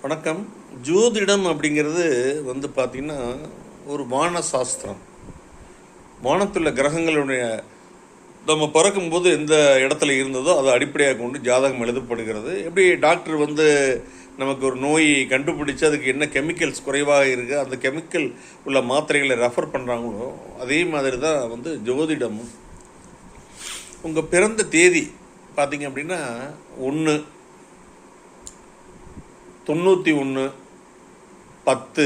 வணக்கம். ஜோதிடம் அப்படிங்கிறது பார்த்திங்கன்னா ஒரு வான சாஸ்திரம். வானத்துள்ள கிரகங்களுடைய நம்ம பறக்கும்போது எந்த இடத்துல இருந்ததோ அதை அடிப்படையாக கொண்டு ஜாதகம் எழுதப்படுகிறது. எப்படி டாக்டர் நமக்கு ஒரு நோய் கண்டுபிடிச்சு அதுக்கு என்ன கெமிக்கல்ஸ் குறைவாக இருக்குது, அந்த கெமிக்கல் உள்ள மாத்திரைகளை ரெஃபர் பண்ணுறாங்களோ அதே மாதிரி தான் ஜோதிடமும். உங்கள் பிறந்த தேதி பார்த்திங்க அப்படின்னா 1/91 10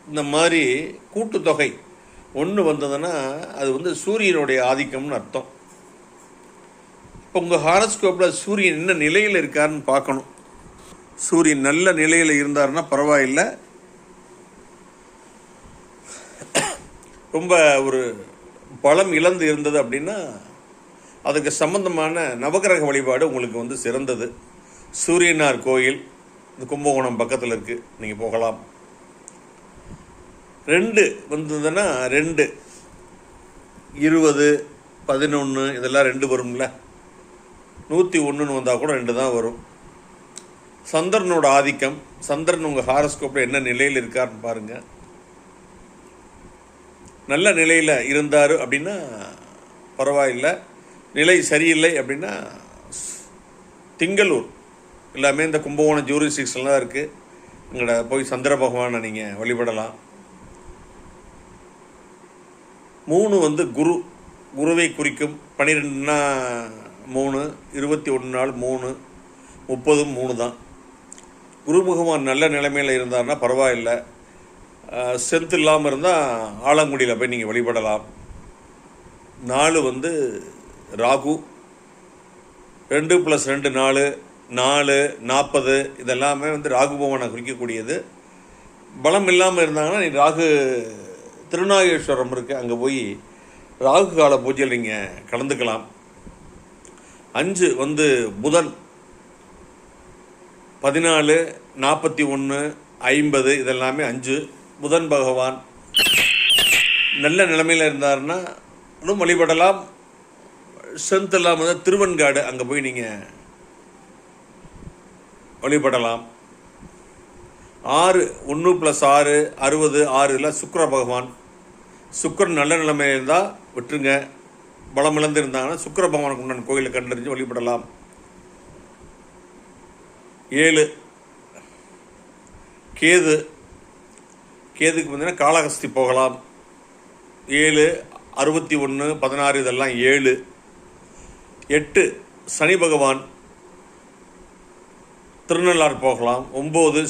இந்த மாதிரி கூட்டுத்தொகை 1 வந்ததுன்னா அது சூரியனுடைய ஆதிக்கம்னு அர்த்தம். இப்போ உங்கள் ஹாரோஸ்கோப்பில் சூரியன் என்ன நிலையில் இருக்காருன்னு பார்க்கணும். சூரியன் நல்ல நிலையில் இருந்தாருன்னா பரவாயில்லை, ரொம்ப ஒரு பலம் இழந்து இருந்தது அப்படின்னா அதுக்கு சம்பந்தமான நவகிரக வழிபாடு உங்களுக்கு சிறந்தது. சூரியனார் கோயில் இந்த கும்பகோணம் பக்கத்தில் இருக்குது, நீங்கள் போகலாம். 2 வந்ததுன்னா 2 20 11 இதெல்லாம் 2 வரும்ல. 101 வந்தால் கூட 2 தான் வரும். சந்திரனோட ஆதிக்கம், சந்திரன் உங்கள் ஹாரோஸ்கோப்பில் என்ன நிலையில் இருக்காருன்னு பாருங்கள். நல்ல நிலையில் இருந்தார் அப்படின்னா பரவாயில்லை, நிலை சரியில்லை அப்படின்னா திங்களூர் எல்லாமே இந்த கும்பகோணம் ஜூரிஸ்டிக்ஷன்லாம் தான் இருக்குது. எங்களோட போய் சந்திர பகவானை நீங்கள் வழிபடலாம். 3 குருவை குறிக்கும். 12னா 3, 21 நாள் 3, 30 3 தான். குரு பகவான் நல்ல நிலைமையில் இருந்தார்னா பரவாயில்லை. ஸ்ட்ரென்த் இல்லாமல் இருந்தால் ஆலங்குடியில் போய் நீங்கள் வழிபடலாம். 4 ராகு. 2 + 2 4 4 40 இதெல்லாமே ராகு பகவானை குறிக்கக்கூடியது. பலம் இல்லாமல் இருந்தாங்கன்னா நீ ராகு திருநாகேஸ்வரம் இருக்குது, அங்கே போய் ராகு கால பூஜையில் நீங்கள் கலந்துக்கலாம். 5 புதன். 14 41 50 இதெல்லாமே 5. புதன் பகவான் நல்ல நிலைமையில் இருந்தாருன்னா இன்னும் வழிபடலாம். ஸ்ட்ரென்த் இல்லாமல் திருவெண்காடு அங்கே போய் நீங்கள் வழிபடலாம். 6 1 + 6 60 6 சுக்கிர பகவான். சுக்கிரன் நல்ல நிலைமையில் இருந்தால் விட்டுருங்க. பலம் இழந்து இருந்தாங்கன்னா சுக்கிர பகவானுக்கு உண்டான கோயிலை கண்டறிஞ்சு வழிபடலாம். 7 கேது. கேதுக்கு பார்த்தீங்கன்னா காளஹஸ்தி போகலாம். 7 61 16 இதெல்லாம் 7. 8 சனி பகவான், திருநள்ளாறு போகலாம். 9